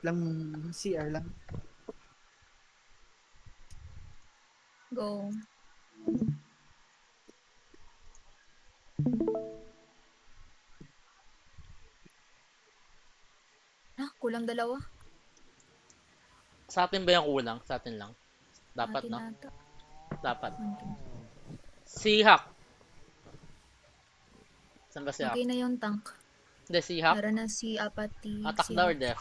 lang, CR lang. Go. Kulang dalawa. Sa atin ba yung kulang? Sa atin lang. Dapat, Atin no? nata. Dapat. Okay. Si Hack. Saan ba si Hack? Okay na yung tank. Hindi, si Hack. Meron na si Apathy. Attack si daw or Hack. def?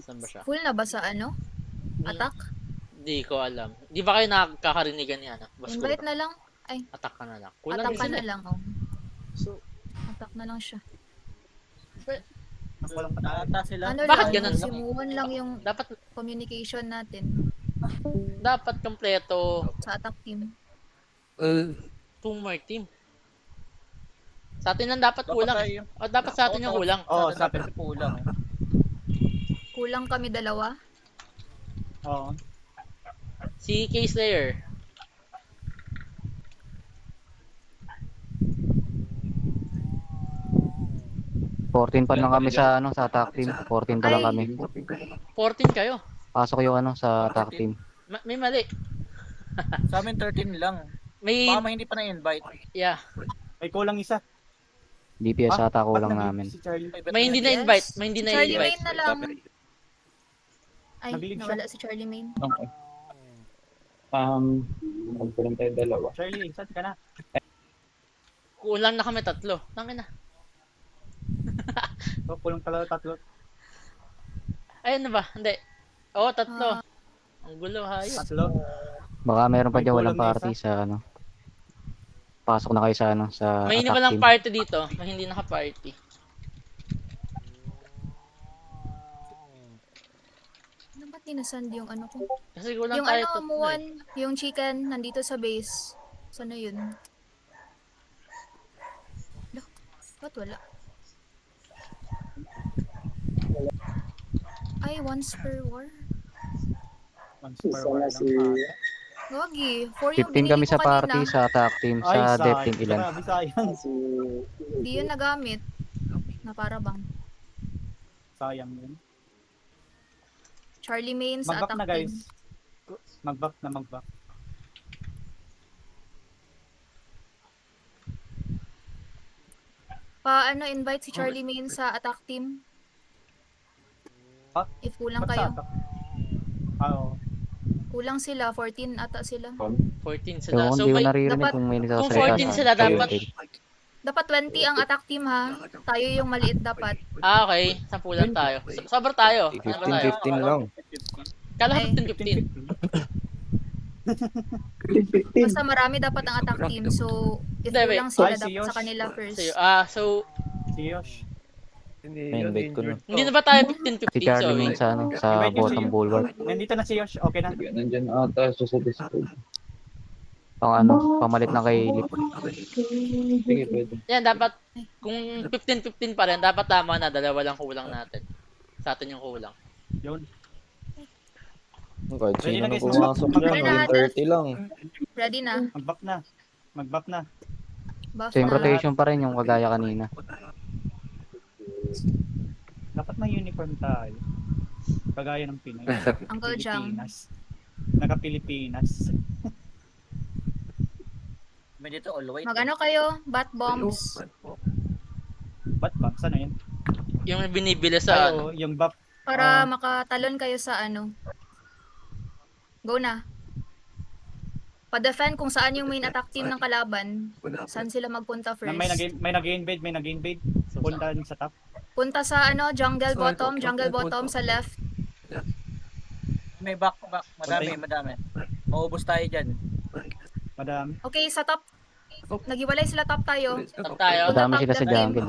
Saan ba siya? Full na ba sa ano? Attack? Di ko alam. Di ba kayo nakakakarinigan niya, no? Baskura. Invite na lang. Ay, Attack ka na lang. Kulang attack din ka sila na eh. lang. Oh. So, Attack na lang siya. Walang patata. Ata sila. Ano Bakit lang, ganun? simuhan lang yung dapat communication natin kompleto sa attack team. two more team. Sa atin lang dapat kulang. Eh. O dapat sa atin yung kulang. Oo, sa atin kulang. Kulang kami dalawa. Oo. Si K-Slayer. $14 pa lang kami sa ano sa attack team. 14 pa lang Ay. kami. 14 kayo. Pasok yung ano sa attack team. May mali. Sa amin 13 lang. May, Baka hindi pa na-invite. yeah. May kulang isa. DPS ata ba't kulang nag- namin. Si Charlie. May hindi na-invite. May hindi Si Charlie na-invite. Main na lang. Ay, Nabilib siya. nawala si Charlie Main. Okay. Magkulang tayo dalawa. Charlie, saan ka na? Kulang na kami tatlo. Tangin na. Oh, kulang pala tatlo. Ayun na ba? Hindi. Oo, tatlo. Ah. Ang gulo, hayop. Tatlo. Baka meron pa May dyan walang kulang na party sa ano. Pasok na kayo sa ano sa May attack walang team. party dito. May hindi naka-party. Ano ba't dinasand yung ano ko? Kasi kulang Yung tayo ano, tatlo. Eh. Muan, yung chicken, nandito sa base. Saan na yun? Dah, ba't wala? Ay, once per war. Once per hour lang. Gagi, 4 yung 15 binili kami ko sa party kanina. sa attack team. Ay, Sa dev sayang. team ilan? Grabe, sayang. Hindi yun nagamit. Na para bang. Sayang yun. Charlie Main sa Mag-back attack na guys. team. Mag-back. Paano invite si Charlie Main sa attack team? Ha? If kulang Ba't kayo. sa attack? Oo. Kulang sila, 14 ata sila. 14 So, sila. So, hindi ko may, naririnig dapat- kung may kung nagsasalita 14 sila, dapat, Dapat 20 ang attack team ha. Tayo yung maliit dapat. okay. 10 lang tayo. Sobra tayo. Ano ba tayo? 15 lang. Kala ko Ay. 15-15. Basta marami dapat ang attack team. So, if Hindi, wait. kulang sila Ay, si dapat Yosh. sa kanila first. So, Si Yosh. Invite ko na. hindi na ba tayo Si 15-15? Charlie So, Main sa ano sa Invite niyo bottom si- bulwark. Nandito na si Yosh. Okay na. Nandyan ata siya sa Discord. Pang ano, pamalit na kay Lip. Sige, pwede. yan, dapat, kung 15-15 pa rin, dapat tama na. Dalawa lang kulang natin. Sa atin yung kulang. Yun. Kahit Ready sino na na guys. pumasok Mag-back dyan, na. 30 lang. Ready na. Mag-back na. Buff Same na. rotation pa rin yung kagaya kanina. Dapat may uniform tayo. Kagaya ng Pinay. Uncle Jang. Pilipinas. Naka-Pilipinas. May dito all white. Mag-ano kayo? Bat bombs. Ba't ba? Sana yun? Yung binibili sa, ano. Yung buff. Para makatalon kayo sa ano. Go na. Pa-defend kung saan yung main attack team ng kalaban. Saan sila magpunta first. May nag-invade. Punta sa top. Punta sa ano, jungle bottom sa left. May back. Madami. Maubos tayo dyan. Madami. Okay, sa top. Nagiwalay sila top tayo. Tap tayo. Madami sila sa Top left jungle.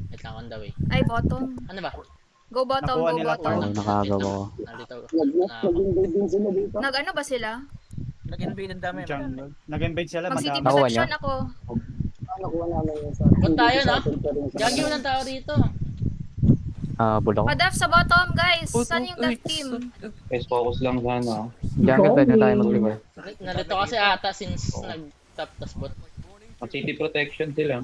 Wait lang, on the way. Ay, bottom. Ano ba? Go bottom, Nakuha go nila bottom. Oo, nakagawa ko. Nandito. Nag-ano ba sila? Nag-invade ang dami. Jungle. Nag-invade sila. Mag-city Madami. Nakuha protection niya? ako. Ba't tayo, no? Gagi walang tao rito. Bulak ko. Pa-def sa bottom, guys. Saan yung def team? Guys, focus lang sana. Jungle pwede na tayo mag-river. Nalito kasi ata since nag-top tas bot. City protection sila.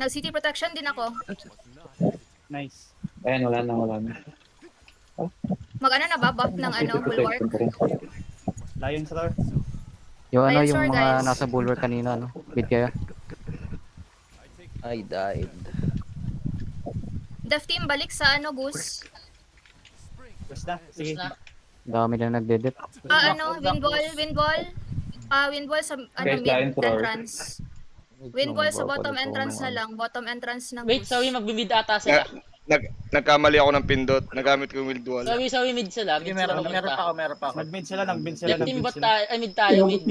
Nag-city protection din ako. Nice. Ayan, wala na. Mag-ano na ba? Buff ng ano, bulwark? Lion's Roar. Yung ano, Ayun, yung sorry, mga guys. nasa bulwark kanina, no? Bit kayo. I died. Death team, balik sa ano, Goose. Basta. Sige. Na. Dami na nagdedep. Windwall sa ano, Guys, mid Lion's Roar. entrance. Windwall sa bottom entrance na lang. Bottom entrance ng Wait, Goose. sawi magbimid ata sila. Nagkamali ako ng pindot. Nagamit ko yung wild wall. Sawi mid sila. Sige, Mid meron sila. pa ako. Nag-mid sila, nag-mid sila, Left team nag-mid bot sila. tayo. Ay, mid tayo. Mid.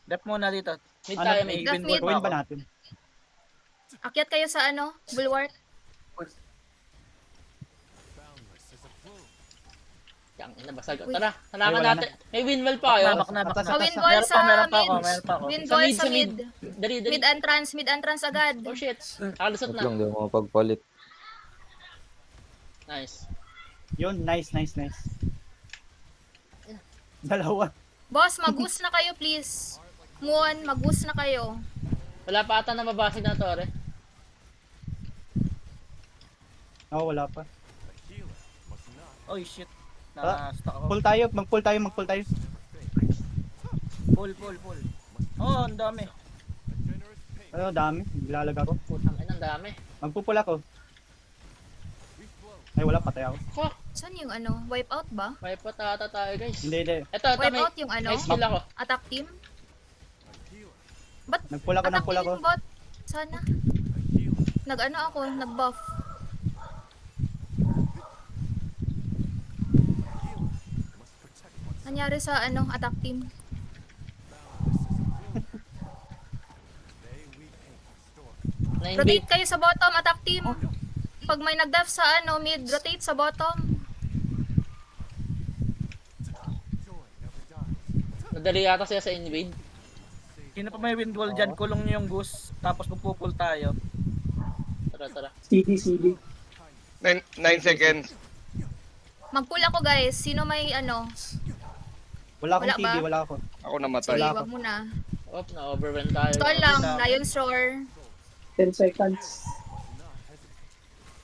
Left muna dito. Mid Ano, tayo, may mid. Left mid. Gawin ba natin? Akyat kayo sa ano, bulwark. Yang inabasag. Tara, halangan Ay, wala natin. May windmill pa kayo. Bak na. Sa windwall Meron sa pa ako. mid. Windwall Sa sa mid, mid. Dali. Mid entrance agad. Oh shit. Nakalusot na. Di mo mapagpalit. Nice. Yun, nice. Dalawa. Boss, mag-goose na kayo please. Muon, mag-goose na kayo. Wala pa ata na mabasag na tore. Oo, wala pa. Oy, shit. Na-stuck ako. Mag-pull tayo. Pull. Oh, ang dami. Ano, dami. Nilalag ako. Putang ina, ang dami. Magpupul ako. Ay, wala, patay ako. Fuck. Saan yung ano? Wipeout ba? May patata tayo guys. Hindi. Ito, may, Wipeout yung ano? may skill ako. Attack team? Nagpull ako. Attack team bot? Sana. Nag-ano ako, nag-buff. Nangyari sa ano, attack team? Rotate kayo sa bottom, attack team. Pag may nag-death sa ano, mid, rotate sa bottom. Nadali yata siya sa invade. Sino pa may wind wall dyan? Kulong nyo yung goose. Tapos magpupul tayo. Tara. CD. 9 seconds. Mag-pull ako guys. Sino may ano? Wala akong Wala TD, ba? wala ako. Ako Sige, namatay. Wala wag mo na. Op, na-overwhelm tayo. Stall lang, Lion's Roar. 10 seconds.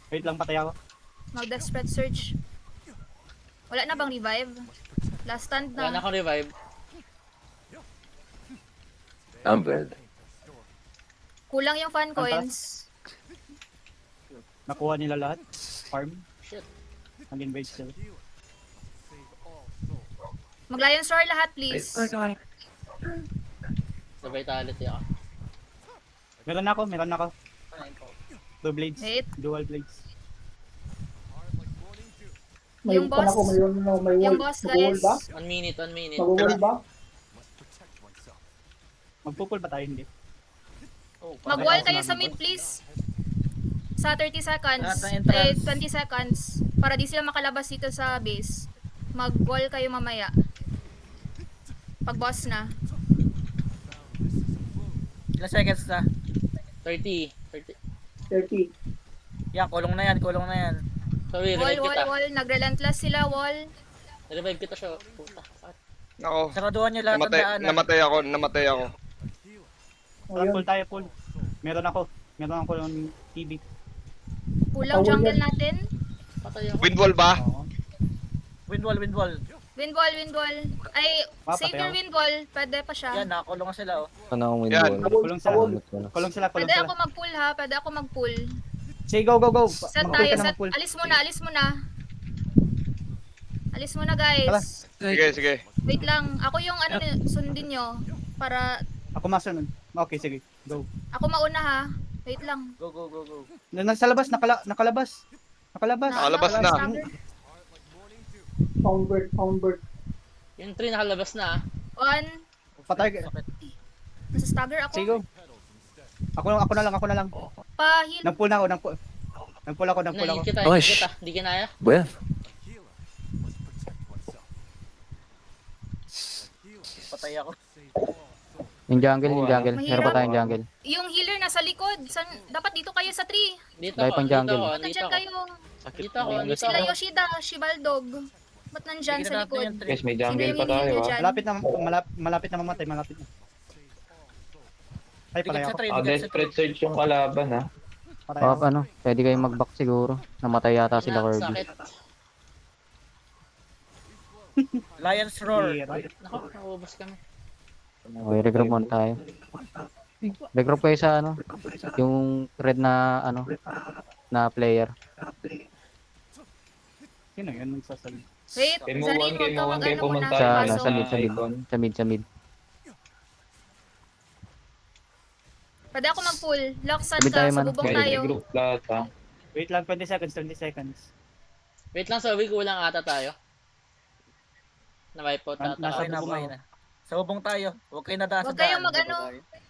Wait lang, patay ako. Mag-death spread search. Wala na bang revive? Last stand Wala na na. akong revive. I'm dead. Kulang yung fan coins. Nakuha nila lahat. Farm. Shit. Nag-invade sila. Mag-Lion's Roar lahat please. Sa vitality ako. Meron ako. Two blades. Wait. Dual blades. May Yung pan boss. ako, may Yung wall. boss Mag-wall guys. ba? 1 minute. Mag-wall ba? Magpupul ba tayo? Hindi. Mag-wall kayo sa mid please. Sa 30 seconds. Lahat ng entrance. 20 seconds. Para di sila makalabas dito sa base. Mag-wall kayo mamaya. Pag boss na. Ilang seconds na? 30. 30. Yan, kulong na yan. Sorry, Wall, revive kita. wall. Nag-relentless sila, wall. Revive kita siya. Puta. Ako. Saraduhan nyo lahat ng daanan. Namatay ako. Ayun. Pull tayo. Meron ako ng TD. Kulang jungle natin. Patay ako. Wind wall ba? Oo. Wind wall. Windwall. Ay, Patay save your ako. windwall. Pwede pa siya. Yan, nakakulong na sila oh. Ano akong Yan. windwall? Kulong sila. Pwede ako mag-pull ha. Pwede ako mag-pull. Sige, go. Set Mag-pull tayo. ka na, Set. mag-pull. Alis mo na guys. Sige. Wait lang. Ako yung ano sundin nyo. Para Ako masunod. Okay, sige. Go. ako mauna ha. Wait lang. Go. Nasa labas, nakalabas. Nakalabas na. Found bird. Yung 3 nakalabas na. One. Patay. Nasa stagger ako. Sige, go. Ako na lang. Pa-heal. Nagpull ako. Hindi kita. Hindi kinaya. Well, Patay ako. Yung jungle. Meron Mahirap. pa tayong jungle. Yung healer nasa likod. Dapat dito kayo sa tree. Dito Dahil ako. pang Dito jungle. ako. Ba't nandyan kayo? Dito ako. Sila Yoshida, Shibaldog. Ba't nandyan Sige sa na natin likod? yung tree. guys, may Sino jungle yung pa tayo hinihil ah. dyan? Malapit na mamatay. Ay, Dikit pareho. sa trade, Ah, dikit sa desperate trade. search yung kalaban ha. Pareho. Ano, pwede kayong mag-back siguro. Namatay yata sila Kirby. Sakit. Lion's Roar. Hira. Nako, naubos kami. Okay, regroup muna tayo. Regroup kayo sa ano, yung red na ano, na player. Sino yun nagsasabi? Wait, Game Zarin, 1, huwag game 1, kayo ka mag-ano muna. pumunta. Sa, Pasok. sa mid, sa mid. Icon. Sa mid. Pwede ako mag-pull. Locksad Sabi ka, tayo, sa man. bubong Guys, tayo. regroup lahat ha. Wait lang, 20 seconds, 20 seconds. Wait lang, Zoe, kulang ata tayo. Na-wipe out ata. Nasa Okay na, bubong okay ako. na. Sa bubong tayo. Huwag kayo nadaan sa Huwag kayong daan. mag-ano.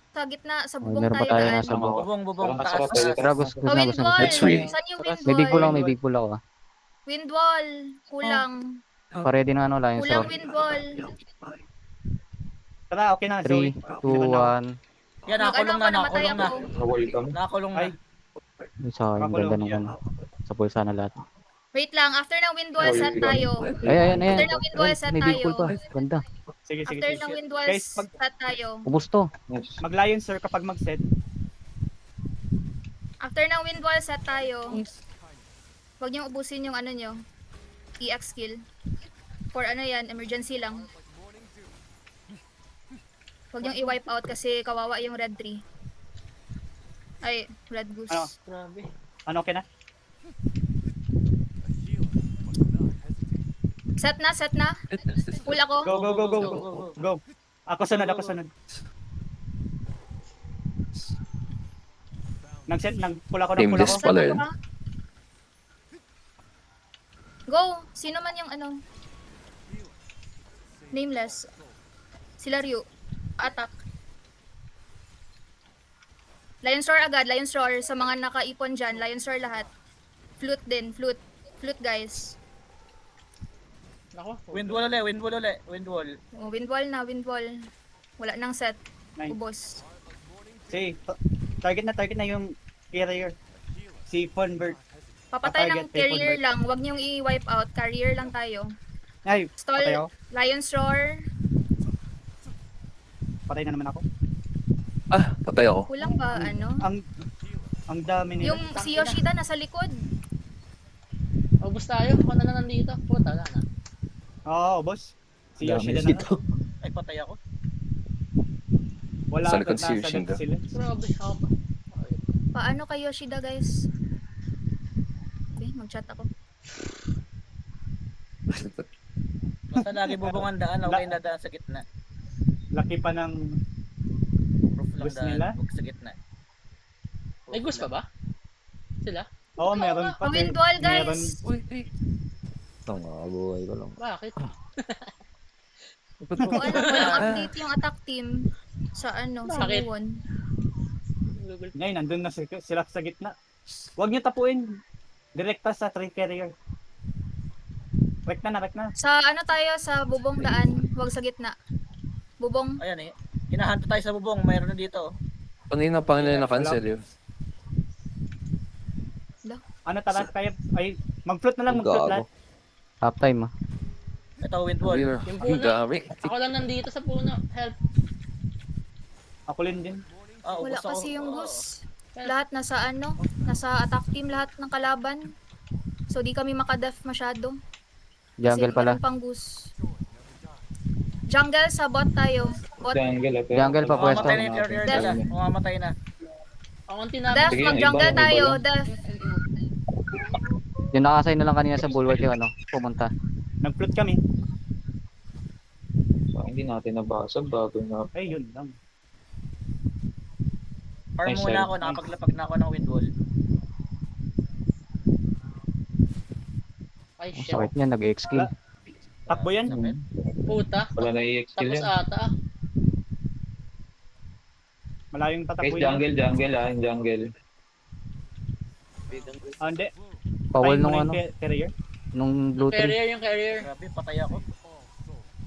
Sa gitna, sa Okay, bubong meron pa tayo tayo daan. nasa bubong. Bubong, Parang taas, masarap, pwede taas. Tara, gusto Oh, na, wind gusto na. wall. Let's read. Saan yung wind May big pull wall? ako, may big pull ako ah. Wind wall. Kulang. Paredy na ano, Lions Kulang Roar. wind wall. Tara, okay na, 3, Zoe. 2, 1. Yan, nakakulong Mag-ano na, ako, namatay nakakulong na. ako. Na-welcome. Nakakulong na. Ay. Sayang, Kakulong ganda ng yan. ano. Sa pulsa na lahat. Wait lang, after ng wind wall, set tayo. Ayan. After ng wind wall, set May big pull tayo. pa. Ganda. Sige, sige, After sige. ng wind wall, Guys, set tayo. Ubus to. Yes. Mag-lion sir kapag mag-set. After ng wind wall, set tayo. Huwag niyong ubusin yung ano nyo. EX skill. For ano yan, emergency lang. Huwag niyong i-wipe out kasi kawawa yung red tree. Ay, red goose. Ano? Grabe. Ano, okay na? Set na. Pull ako. Go, go, go, go, go. Go. Ako sunod, ako sunod. Nag-set, nag-pull ako, Team nag-pull ako. this pala yun. Go! Sino man yung ano? Nameless. Sila Ryu. Attack. Lion's Roar agad, Lion's Roar. Sa mga nakaipon dyan, Lion's Roar lahat. Flute din, flute. Flute guys. Nako. Wind wall ulit, wind wall ulit. Wind wall. Oh, wind wall na, wind wall. Wala nang set. Nice. Ubos. Si, target na yung carrier. Si Funbert. Papatay ng Target kay carrier Convert. lang. Huwag niyong i-wipe out. Carrier lang tayo. Ay, Stall, patay ako. Lion's Roar. Patay na naman ako. Ah, patay ako. Kulang ba, ano? Ang dami nila. Yung si Yoshida nasa likod. Ubus tayo. Ako na lang nandito. Puta, wala na. Oo, boss. Si Dami Yoshida na. dito. Ay, patay ako. Wala Sa agad likod si nasa Yoshida. sila. Grabe. Ako pa. Paano kay Yoshida, guys? Okay, mag-chat ako. Basta lagi bubong ang daan, huwag kayo nadaan sa gitna. Laki pa ng Proof lang Gusto daan, nila? huwag sa gitna. May goose pa ba? Sila? Oo, meron pa. Ang wind wall, Meron. guys. Ang mga buhay ko lang. Bakit? Kung ano, walang update yung attack team sa ano, sa Bakit? Buwon. Google. Ngayon, nandun na sila sa gitna. Huwag niyo tapuin. Direkta sa 3 carrier. Rek na. Sa ano tayo, sa bubong daan, huwag sa gitna. Bubong. Ayan eh. Hinahanto tayo sa bubong, mayroon na dito. Kanina pa nila na-cancel yun. Ano tara kayo? Ay, mag-float na lang, mag-float lahat. Half time ah. Ito, wind wall. Yung puno. Ako lang nandito sa puno. Help. Ako din. Ah, Wala ubos ako. kasi yung goose. Lahat nasa ano, nasa attack team lahat ng kalaban. So di kami makadef masyado. Jungle Kasi pala. meron pang goose. Jungle sa bot tayo. Bot. Jungle, pero... Jungle pa pwesto. Mamamatay na yung carrier nila. Mamamatay na. Ang unti namin. Def, Sige, mag-jungle iba tayo. lang. Def. Yung nakasay na lang kanina sa bulwark yung ano, pumunta. Nag-float kami. Hindi natin nabasag bago na... Ay, yun lang. Farm Nice muna side. ako, nakapaglapag na ako ng wind wall. Ay, Ang shit. sakit niya, nag-X kill. Takbo yan. Sakit. Puta. Wala na i-X kill Tapos yan. ata. Malayong Guys, tatakbo yan. jungle yung jungle. Ah, hindi. Pawal Tayin mo nung na yung ano, carrier. nung blue tree. Carrier yung carrier. Grabe, patay ako.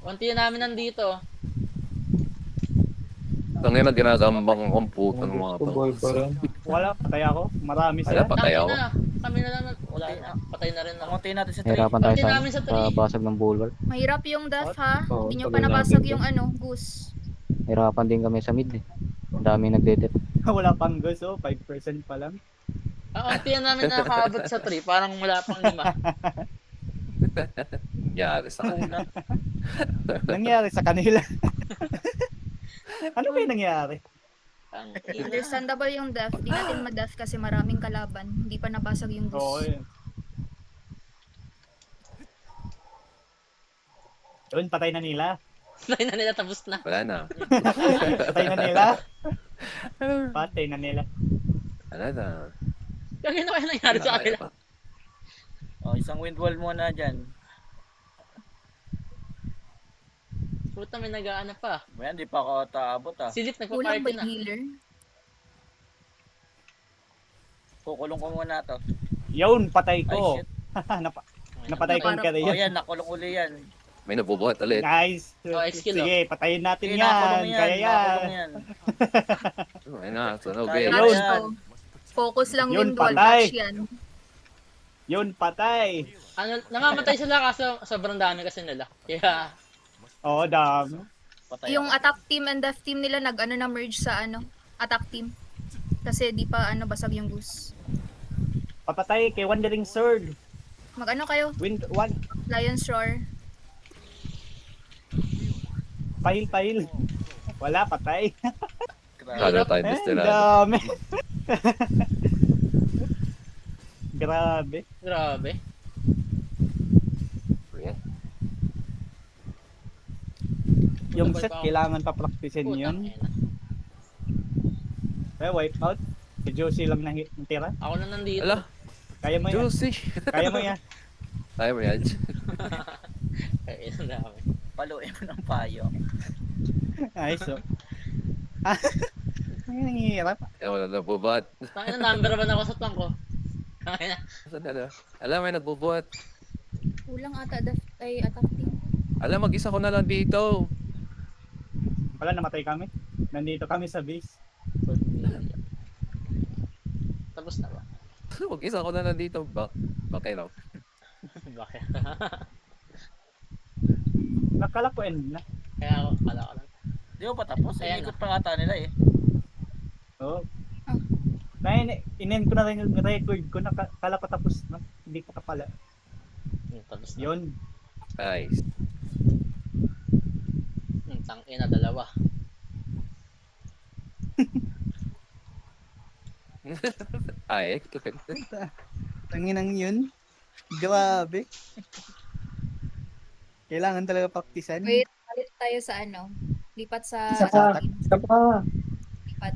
Unti namin nandito. Tangina, ginagambang ang puto ng mga to. Boy pa rin. Wala, patay ako. Marami Wala, sila. patay ako. Na. Kami na lang. Wala Patay na. na. Patay na rin ako. Pamuntayin natin sa tree. Hirapan tayo Pati sa, namin sa sa tree. basag ng bulwark. Mahirap yung death ha. Oo, Hindi nyo tuloy pa nabasag natin yung ano, goose. Hirapan din kami sa mid eh. Ang daming nagdedep. Wala pang gus, 5% pa lang. Ang unti na namin nakakaabot sa 3, parang wala pang 5. Yari sa kanila. Nangyari sa kanila. Ano ba yung nangyari? Ang Understandable yung death. Di natin ma-death kasi maraming kalaban. Hindi pa nabasag yung Oo, goose. yun. Yun, patay na nila. Patay na nila, tapos na. Wala na. Patay na nila. Patay na nila. Wala na. Kaya ano kaya nangyari sa kanila? Pa. Oh, isang wind wall muna dyan. Puta, may nag-aano pa. Ayan, di pa ako taabot ah. Silip, Kulang ba nagpa-party yung na. healer? Kukulong ko muna to. Yun, patay Ay, ko. shit. Napatay ko yung Parang- carry. Oh, yan, nakulong uli yan. May nabubuhat ulit. Nice. Oh, skill, Sige, patayin natin Sige, yan. nakulong yan. Kaya yan. Nakulong yan. Ay na, sunog Kaya eh. yan. Catch to. Focus lang Yun, wind wall. patay. Catch yan. Yun, patay. Ano, namamatay sila kaso sobrang dami kasi nila. Kaya, Oo, dami. Patay Yung ako. attack team and death team nila nag-ano na merge sa attack team. Kasi di pa basag yung goose. Papatay kay Wandering Sword. Mag-ano kayo? Wind, one. Lion's Roar. Pile. Wala, patay. Grabe. Kala tayo Eh, destinado. dami. Grabe. grabe. Ayan. Yung Double set, pa ako. kailangan pa praktisin Putang yun. ina. Eh, wipe out. Si Josie lang natira. Ako na nandito. Ala, Kaya mo yan. juicy. Kaya mo yan. Tayo mo yan. Ay, ang dami. Paluin mo ng payo. Ayos, oh. Ang nangyihirap. Kaya wala nabubuhat. Tangina, number 1 ako sa tang ko. Tangina. Saan na? Alam, may nagbubuhat. Kulang ata attack team. Alam, mag-isa ko na lang dito. Wala, namatay kami. Nandito kami sa base. Tapos na ba? Mag-isa ko na lang dito. Bakit raw? Bakit? Nakala ko end na. Kaya ako, kala ko lang. Di ko pa tapos. Ayan Inikot pa ata nila eh. Oo. In-end ko na rin yung record ko. Nakala ko tapos na. Hindi pa pala. Tapos na. Yun. Nice. Tangina, dalawa. Ay, Tanginang yun. Grabe. Kailangan talaga praktisan. Wait, palit tayo sa Lipat sa Isa pa. team. Isa pa. Lipat.